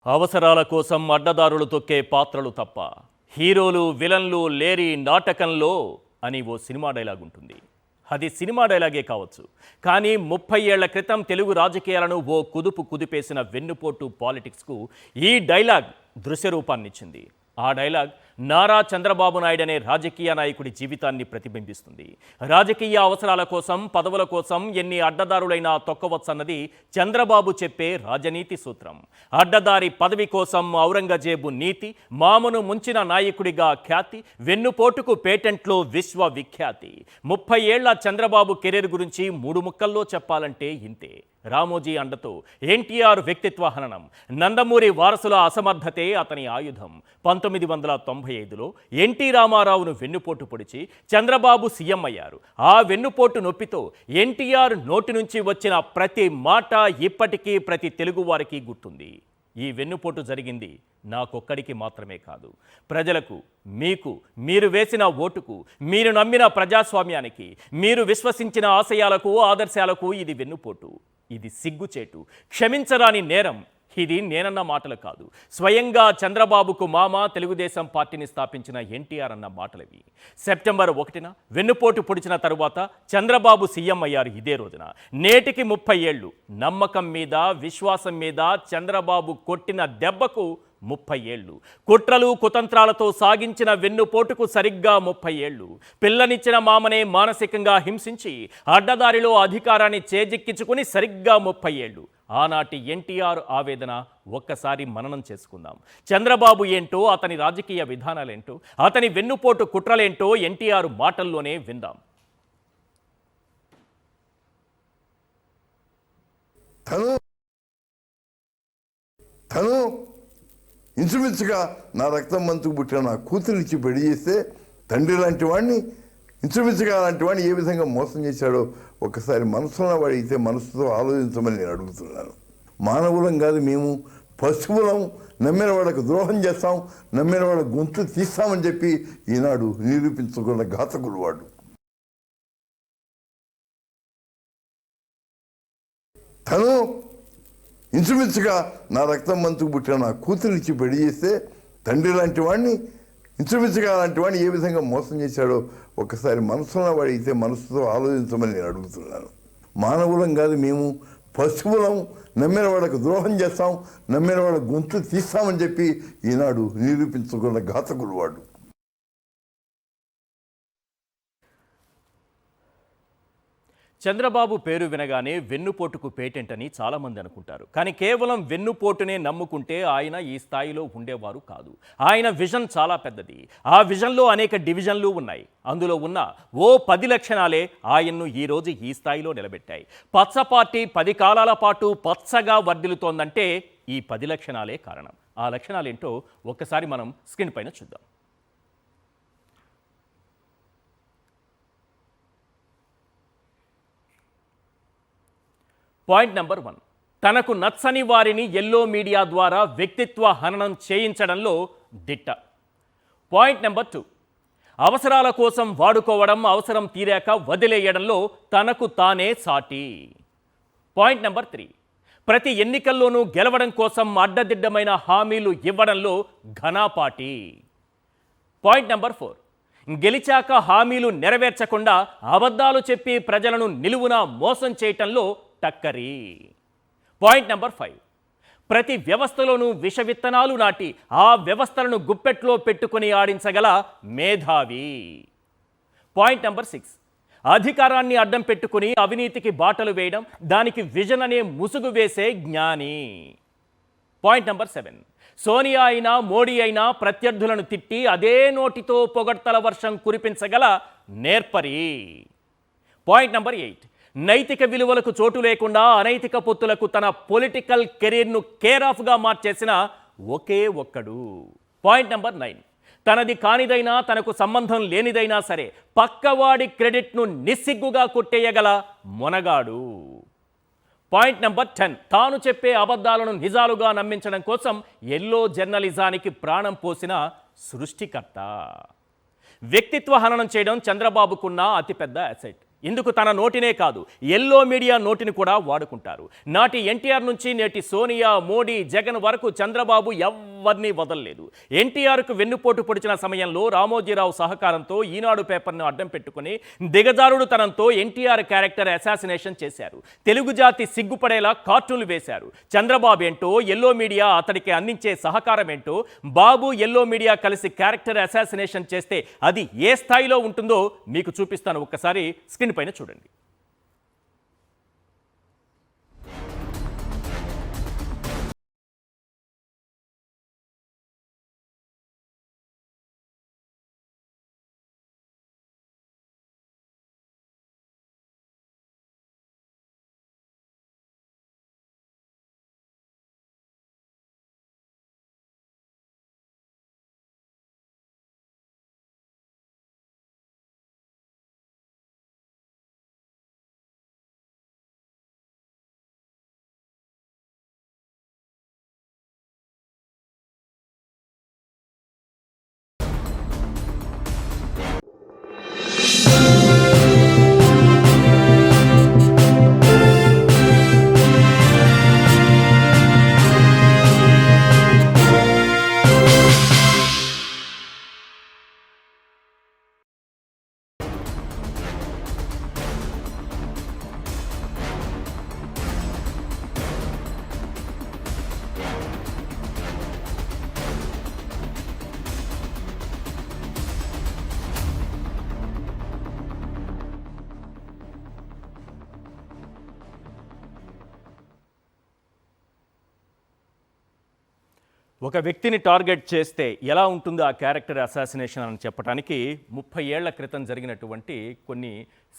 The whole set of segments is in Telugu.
అవసరాల కోసం అడ్డదారులు తొక్కే పాత్రలు తప్ప హీరోలు విలన్లు లేరి నాటకంలో అని ఓ సినిమా డైలాగ్ ఉంటుంది. అది సినిమా డైలాగే కావచ్చు, కానీ 30 ఏళ్ల క్రితం తెలుగు రాజకీయాలను ఓ కుదిపేసిన వెన్నుపోటు పాలిటిక్స్కు ఈ డైలాగ్ దృశ్య రూపాన్నిచ్చింది. ఆ డైలాగ్ నారా చంద్రబాబు నాయుడు అనే రాజకీయ నాయకుడి జీవితాన్ని ప్రతిబింబిస్తుంది. రాజకీయ అవసరాల కోసం, పదవుల కోసం ఎన్ని అడ్డదారులైనా తొక్కవచ్చన్నది చంద్రబాబు చెప్పే రాజనీతి సూత్రం. అడ్డదారి పదవి కోసం ఔరంగజేబు నీతి, మామను ముంచిన నాయకుడిగా ఖ్యాతి, వెన్నుపోటుకు పేటెంట్లో విశ్వవిఖ్యాతి. 30 ఏళ్ల చంద్రబాబు కెరీర్ గురించి 3 ముక్కల్లో చెప్పాలంటే ఇంతే. రామోజీ అండతో ఎన్టీఆర్ వ్యక్తిత్వ హననం, నందమూరి వారసుల అసమర్థతే అతని ఆయుధం. 1995లో ఎన్టీ రామారావును వెన్నుపోటు పొడిచి చంద్రబాబు సీఎం అయ్యారు. ఆ వెన్నుపోటు నొప్పితో ఎన్టీఆర్ నోటి నుంచి వచ్చిన ప్రతి మాట ఇప్పటికీ ప్రతి తెలుగు వారికి గుర్తుంది. ఈ వెన్నుపోటు జరిగింది నాకొక్కడికి మాత్రమే కాదు, ప్రజలకు, మీకు, మీరు వేసిన ఓటుకు, మీరు నమ్మిన ప్రజాస్వామ్యానికి, మీరు విశ్వసించిన ఆశయాలకు, ఆదర్శాలకు ఇది వెన్నుపోటు. ఇది సిగ్గుచేటు, క్షమించరాని నేరం. ఇది నేనన్న మాటలు కాదు, స్వయంగా చంద్రబాబుకు మామ, తెలుగుదేశం పార్టీని స్థాపించిన ఎన్టీఆర్ అన్న మాటలవి. సెప్టెంబర్ 1న వెన్నుపోటు పొడిచిన తరువాత చంద్రబాబు సీఎం అయ్యారు. ఇదే రోజున నేటికి 30 ఏళ్ళు. నమ్మకం మీద, విశ్వాసం మీద చంద్రబాబు కొట్టిన దెబ్బకు 30 ఏళ్ళు. కుట్రలు కుతంత్రాలతో సాగించిన వెన్నుపోటుకు సరిగ్గా 30 ఏళ్ళు. పిల్లనిచ్చిన మామనే మానసికంగా హింసించి అడ్డదారిలో అధికారాన్ని చేజిక్కించుకుని సరిగ్గా 30 ఏళ్ళు. ఆనాటి ఎన్టీఆర్ ఆవేదన ఒక్కసారి మననం చేసుకుందాం. చంద్రబాబు ఏంటో, అతని రాజకీయ విధానాలేంటో, అతని వెన్నుపోటు కుట్రలేంటో ఎన్టీఆర్ మాటల్లోనే విందాం. తను ఇంచుమించుగా నా రక్తం మంచుకు పుట్టిన నా కూతురిచ్చి పెళ్లి చేస్తే తండ్రి లాంటి వాడిని, ఇంచుమించుగా లాంటి వాడిని ఏ విధంగా మోసం చేశాడో ఒకసారి మనసులో వాడితే మనసుతో ఆలోచించమని నేను అడుగుతున్నాను. మానవులం కాదు మేము, పశువులం. నమ్మిన వాళ్ళకు ద్రోహం చేస్తాం, నమ్మిన వాళ్ళ గొంతు తీస్తామని చెప్పి ఈనాడు నిరూపించుకున్న ఘాతకుడు వాడు. తను ఇంచుమించుగా నా రక్తం మంచుకు పుట్టిన నా కూతురిచ్చి పెళ్లి చేస్తే తండ్రి లాంటి వాడిని, ఇంచుమించుగా లాంటి వాడిని ఏ విధంగా మోసం చేశాడో ఒకసారి మనసులో వాడితే మనసుతో ఆలోచించమని నేను అడుగుతున్నాను. మానవులం కాదు మేము, పశువులం. నమ్మిన వాళ్ళకు ద్రోహం చేస్తాం, నమ్మిన వాళ్ళ గొంతు తీస్తామని చెప్పి ఈనాడు నిరూపించుకున్న ఘాతకుడు వాడు. చంద్రబాబు పేరు వినగానే వెన్నుపోటుకు పేటెంట్ అని చాలామంది అనుకుంటారు. కానీ కేవలం వెన్నుపోటునే నమ్ముకుంటే ఆయన ఈ స్థాయిలో ఉండేవారు కాదు. ఆయన విజన్ చాలా పెద్దది. ఆ విజన్లో అనేక డివిజన్లు ఉన్నాయి. అందులో ఉన్న ఓ 10 లక్షణాలే ఆయన్ను ఈరోజు ఈ స్థాయిలో నిలబెట్టాయి. పచ్చ పార్టీ 10 కాలాల పాటు పచ్చగా వర్ధిల్లుతోందంటే ఈ 10 లక్షణాలే కారణం. ఆ లక్షణాలేంటో ఒక్కసారి మనం స్క్రీన్ పైన చూద్దాం. పాయింట్ నెంబర్ 1, తనకు నచ్చని వారిని ఎల్లో మీడియా ద్వారా వ్యక్తిత్వ హననం చేయించడంలో దిట్ట. పాయింట్ నెంబర్ 2, అవసరాల కోసం వాడుకోవడం, అవసరం తీరాక వదిలేయడంలో తనకు తానే సాటి. పాయింట్ నెంబర్ 3, ప్రతి ఎన్నికల్లోనూ గెలవడం కోసం అడ్డదిడ్డమైన హామీలు ఇవ్వడంలో ఘనాపాటి. పాయింట్ నెంబర్ 4, గెలిచాక హామీలు నెరవేర్చకుండా అబద్ధాలు చెప్పి ప్రజలను నిలువున మోసం చేయటంలో టక్కరి. పాయింట్ నెంబర్ 5, ప్రతి వ్యవస్థలోనూ విష విత్తనాలు నాటి ఆ వ్యవస్థలను గుప్పెట్లో పెట్టుకుని ఆడించగల మేధావి. పాయింట్ నెంబర్ 6, అధికారాన్ని అడ్డం పెట్టుకుని అవినీతికి బాటలు వేయడం, దానికి విజన్ అనే ముసుగు వేసే జ్ఞాని. పాయింట్ నెంబర్ 7, సోనియా అయినా మోడీ అయినా ప్రత్యర్థులను తిట్టి అదే నోటితో పొగడ్తల వర్షం కురిపించగల నేర్పరి. పాయింట్ నెంబర్ 8, నైతిక విలువలకు చోటు లేకుండా అనైతిక పొత్తులకు తన పొలిటికల్ కెరీర్ను కేర్ ఆఫ్గా మార్చేసిన ఒకే ఒక్కడు. పాయింట్ నెంబర్ 9, తనది కానిదైనా, తనకు సంబంధం లేనిదైనా సరే పక్కవాడి క్రెడిట్ను నిస్సిగ్గుగా కొట్టేయగల మొనగాడు. పాయింట్ నెంబర్ 10, తాను చెప్పే అబద్ధాలను నిజాలుగా నమ్మించడం కోసం ఎల్లో జర్నలిజానికి ప్రాణం పోసిన సృష్టికర్త. వ్యక్తిత్వ హననం చేయడం చంద్రబాబుకున్న అతిపెద్ద అసెట్. ఇందుకు తన నోటినే కాదు ఎల్లో మీడియా నోటిని కూడా వాడుకుంటారు. నాటి ఎన్టీఆర్ నుంచి నేటి సోనియా, మోడీ, జగన్ వరకు చంద్రబాబు ఎవ్వరినీ వదలలేదు. ఎన్టీఆర్కు వెన్నుపోటు పొడిచిన సమయంలో రామోజీరావు సహకారంతో ఈనాడు పేపర్ను అడ్డం పెట్టుకుని దిగజారుడు తనంతో ఎన్టీఆర్ క్యారెక్టర్ అసాసినేషన్ చేశారు. తెలుగు జాతి సిగ్గుపడేలా కార్టూన్లు వేశారు. చంద్రబాబు ఏంటో, ఎల్లో మీడియా అతడికి అందించే సహకారం ఏంటో, బాబు ఎల్లో మీడియా కలిసి క్యారెక్టర్ అసాసినేషన్ చేస్తే అది ఏ స్థాయిలో ఉంటుందో మీకు చూపిస్తాను. ఒక్కసారి స్క్రీన్ పైన చూడండి. ఒక వ్యక్తిని టార్గెట్ చేస్తే ఎలా ఉంటుందో ఆ క్యారెక్టర్ అసాసినేషన్ అని చెప్పడానికి 30 ఏళ్ల క్రితం జరిగినటువంటి కొన్ని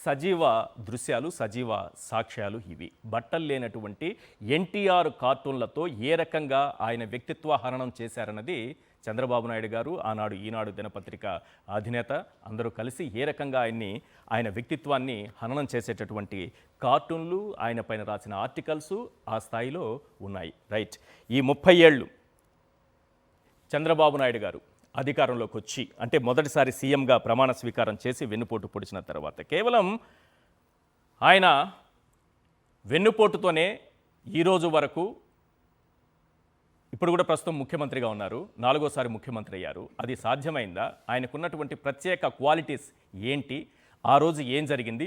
సజీవ దృశ్యాలు, సజీవ సాక్ష్యాలు ఇవి. బట్టలు లేనటువంటి ఎన్టీఆర్ కార్టూన్లతో ఏ రకంగా ఆయన వ్యక్తిత్వ హననం చేశారన్నది చంద్రబాబు నాయుడు గారు, ఆనాడు ఈనాడు దినపత్రిక అధినేత అందరూ కలిసి ఏ రకంగా ఆయన వ్యక్తిత్వాన్ని హననం చేసేటటువంటి కార్టూన్లు, ఆయన పైన రాసిన ఆర్టికల్స్ ఆ స్థాయిలో ఉన్నాయి. రైట్. ఈ 30 ఏళ్ళు చంద్రబాబు నాయుడు గారు అధికారంలోకి వచ్చి, అంటే మొదటిసారి సీఎంగా ప్రమాణ స్వీకారం చేసి వెన్నుపోటు పొడిచిన తర్వాత కేవలం ఆయన వెన్నుపోటుతోనే ఈరోజు వరకు, ఇప్పుడు కూడా ప్రస్తుతం ముఖ్యమంత్రిగా ఉన్నారు, 4వ సారి ముఖ్యమంత్రి అయ్యారు. అది సాధ్యమైందా? ఆయనకున్నటువంటి ప్రత్యేక క్వాలిటీస్ ఏంటి? ఆ రోజు ఏం జరిగింది?